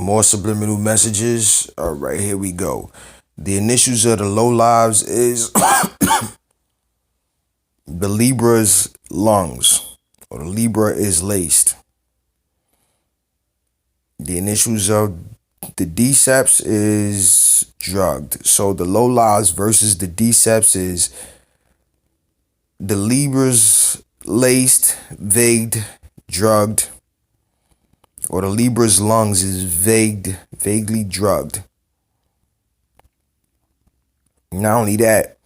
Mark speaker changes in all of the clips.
Speaker 1: More subliminal messages. All right, here we go. The initials of the low lives is the Libra's lungs, or the Libra is laced. The initials of the Deceps is drugged. So the low lives versus the Deceps is the Libra's laced, vagued, drugged, or the Libra's lungs is vaguely drugged. Not only that,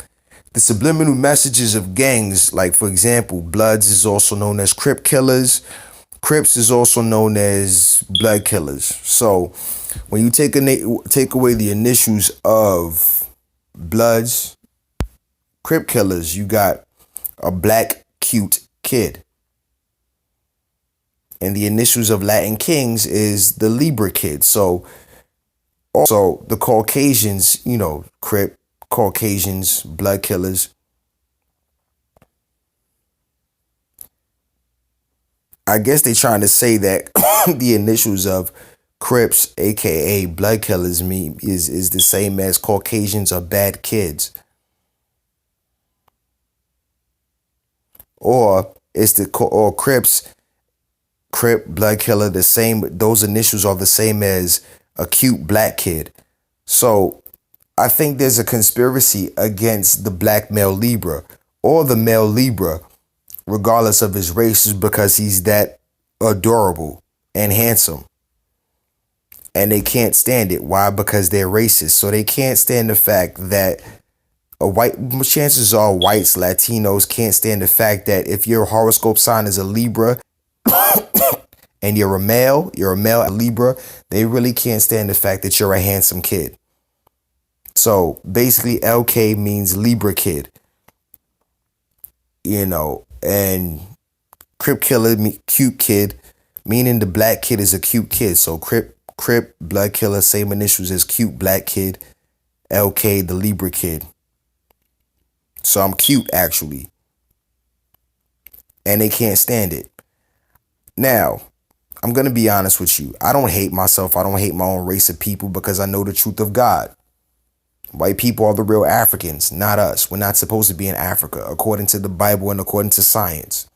Speaker 1: the subliminal messages of gangs, like for example, Bloods is also known as Crip killers. Crips is also known as blood killers. So when you take away the initials of Bloods, Crip killers, you got a black cute kid. And the initials of Latin Kings is the Libra kid. So also the Caucasians, Crip, Caucasians, blood killers. I guess they're trying to say that the initials of Crips, aka blood killers, is the same as Caucasians are bad kids. Or Crips, Crip, blood killer, the same, those initials are the same as a cute black kid. So I think there's a conspiracy against the black male Libra or the male Libra, regardless of his race, because he's that adorable and handsome. And they can't stand it. Why? Because they're racist. So they can't stand the fact that chances are whites, Latinos can't stand the fact that if your horoscope sign is a Libra and you're a male Libra, they really can't stand the fact that you're a handsome kid. So basically LK means Libra kid, and Crip killer, cute kid, meaning the black kid is a cute kid. So Crip, blood killer, same initials as cute black kid, LK, the Libra kid. So I'm cute actually. And they can't stand it. Now, I'm going to be honest with you. I don't hate myself. I don't hate my own race of people because I know the truth of God. White people are the real Africans, not us. We're not supposed to be in Africa, according to the Bible and according to science.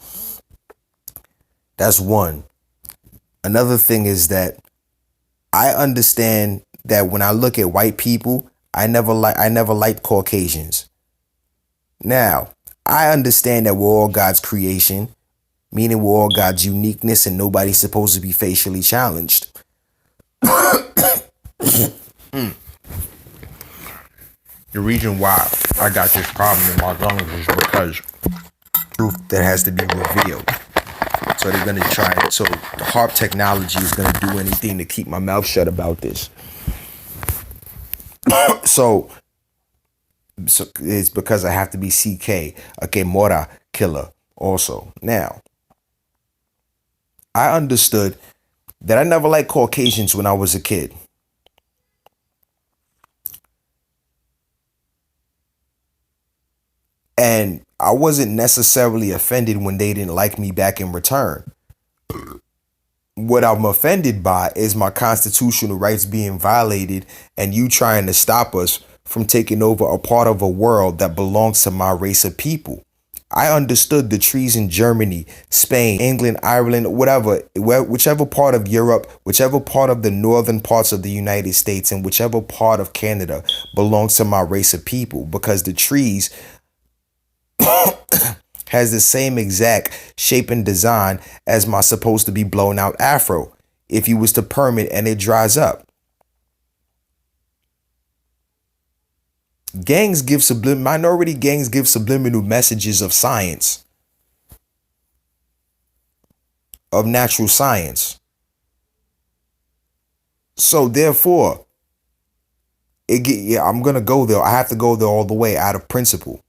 Speaker 1: That's one. Another thing is that I understand that when I look at white people, I never liked Caucasians. Now, I understand that we're all God's creation, meaning we're all God's uniqueness and nobody's supposed to be facially challenged. The reason why I got this problem in my lungs is because truth that has to be revealed. So they're gonna try it. So the HAARP technology is gonna do anything to keep my mouth shut about this. So it's because I have to be CK, okay, Mora killer also. Now, I understood that I never liked Caucasians when I was a kid. And I wasn't necessarily offended when they didn't like me back in return. What I'm offended by is my constitutional rights being violated and you trying to stop us from taking over a part of a world that belongs to my race of people. I understood the trees in Germany, Spain, England, Ireland, whichever part of Europe, whichever part of the northern parts of the United States, and whichever part of Canada belongs to my race of people, because the trees has the same exact shape and design as my supposed to be blown out afro if you was to perm it and it dries up. Minority gangs give subliminal messages of science, of natural science. So therefore, I'm gonna go there. I have to go there all the way out of principle.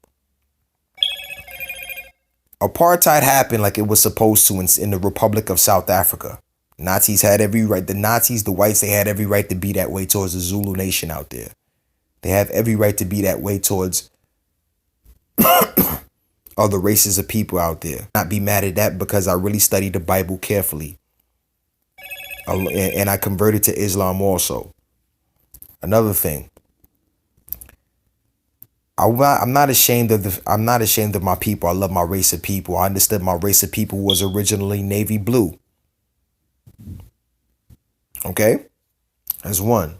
Speaker 1: Apartheid happened like it was supposed to in the Republic of South Africa. Nazis had every right. The Nazis, the whites, they had every right to be that way towards the Zulu nation out there. They have every right to be that way towards other races of people out there. Not be mad at that because I really studied the Bible carefully. and I converted to Islam also. Another thing, I'm not ashamed of I'm not ashamed of my people. I love my race of people. I understood my race of people was originally navy blue. Okay, that's one.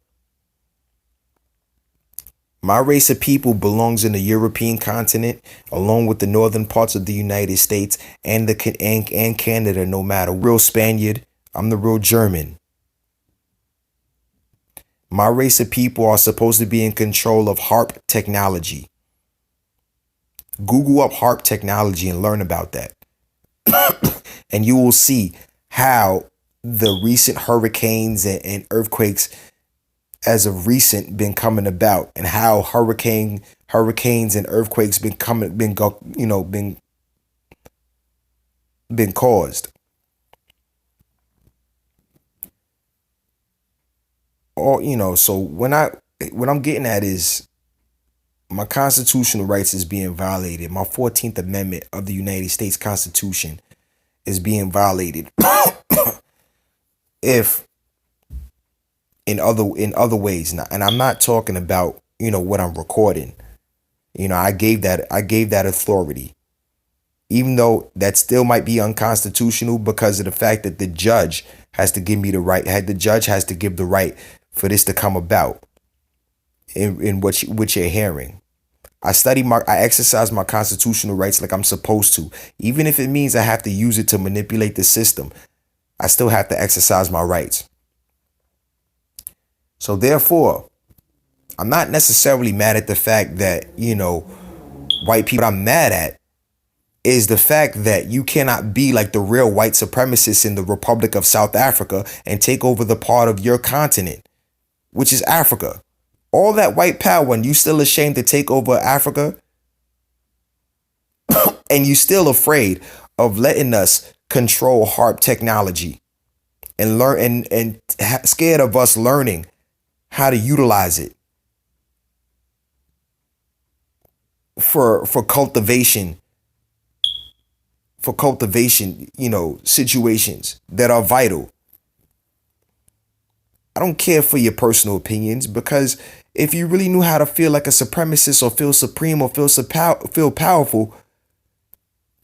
Speaker 1: My race of people belongs in the European continent, along with the northern parts of the United States and and Canada. No matter real Spaniard, I'm the real German. My race of people are supposed to be in control of HARP technology. Google up HARP technology and learn about that. And you will see how the recent hurricanes and earthquakes as of recent been coming about, and how hurricanes and earthquakes been caused. Or so what I'm getting at is my constitutional rights is being violated. My 14th Amendment of the United States Constitution is being violated. If in other ways, and I'm not talking about what I'm recording. I gave that authority, even though that still might be unconstitutional because of the fact that the judge has to give me the right. The judge has to give the right for this to come about in what you're hearing. I exercise my constitutional rights like I'm supposed to, even if it means I have to use it to manipulate the system. I still have to exercise my rights. So therefore, I'm not necessarily mad at the fact that white people. What I'm mad at is the fact that you cannot be like the real white supremacists in the Republic of South Africa and take over the part of your continent, which is Africa. All that white power, and you still ashamed to take over Africa, and you still afraid of letting us control HARP technology and learn and scared of us learning how to utilize it for cultivation, situations that are vital. I don't care for your personal opinions, because if you really knew how to feel like a supremacist or feel supreme or feel powerful,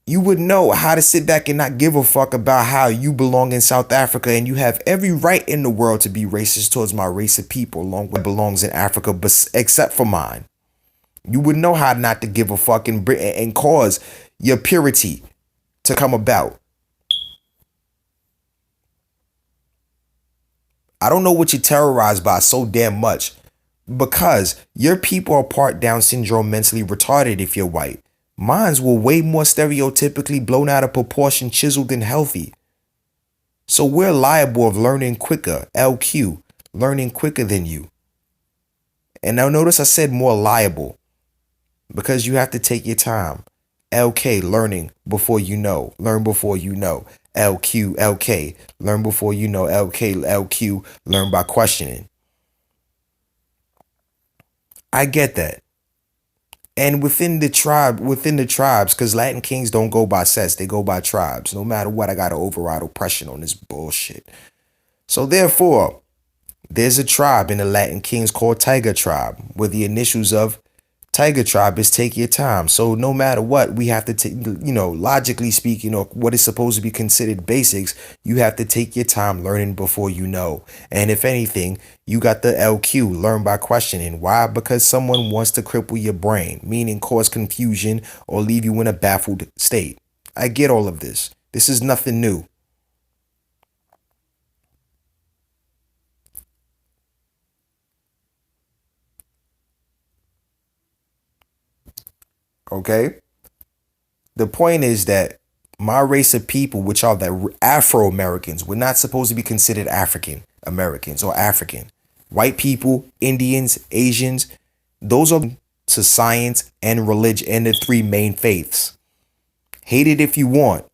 Speaker 1: you would know how to sit back and not give a fuck about how you belong in South Africa, and you have every right in the world to be racist towards my race of people along with belongs in Africa, but except for mine. You would know how not to give a fuck and cause your purity to come about. I don't know what you're terrorized by so damn much, because your people are part Down syndrome mentally retarded if you're white. Mines were way more stereotypically blown out of proportion, chiseled, and healthy. So we're liable of learning quicker, LQ, learning quicker than you. And now notice I said more liable, because you have to take your time. LK, learning before you know. Learn before you know. LQ, LK, learn before you know. LK, LQ, learn by questioning. I get that. And within the tribes, because Latin kings don't go by sets, they go by tribes. No matter what, I got to override oppression on this bullshit. So therefore, there's a tribe in the Latin kings called Tiger Tribe, where the initials of Tiger Tribe is take your time. So no matter what, we have to take, logically speaking, or what is supposed to be considered basics, you have to take your time learning before you know. And if anything, you got the LQ, learn by questioning. Why? Because someone wants to cripple your brain, meaning cause confusion or leave you in a baffled state. I get all of this. This is nothing new. Okay? The point is that my race of people, which are the Afro Americans, we're not supposed to be considered African Americans or African. White people, Indians, Asians, those are to science and religion and the three main faiths. Hate it if you want.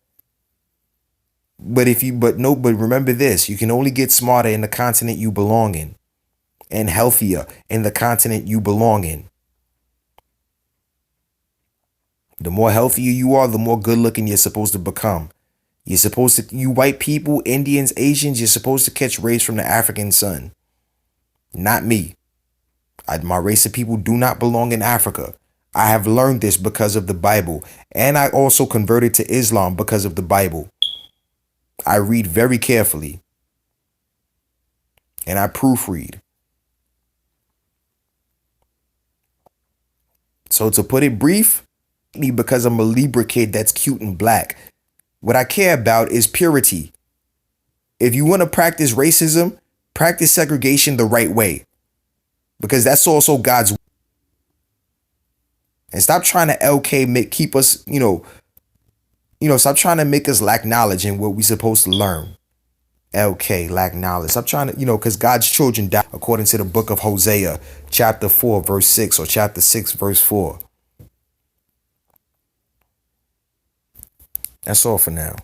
Speaker 1: But remember this, you can only get smarter in the continent you belong in, and healthier in the continent you belong in. The more healthier you are, the more good looking you're supposed to become. You're supposed to, you white people, Indians, Asians, you're supposed to catch rays from the African sun. Not me. My race of people do not belong in Africa. I have learned this because of the Bible. And I also converted to Islam because of the Bible. I read very carefully. And I proofread. So to put it brief, because I'm a Libra kid that's cute and black, what I care about is purity. If you want to practice racism, practice segregation the right way. Because that's also God's. And stop trying to keep us, stop trying to make us lack knowledge in what we're supposed to learn. Lack knowledge. Stop trying to, because God's children die according to the book of Hosea, chapter 4, verse 6, or chapter 6, verse 4. That's all for now.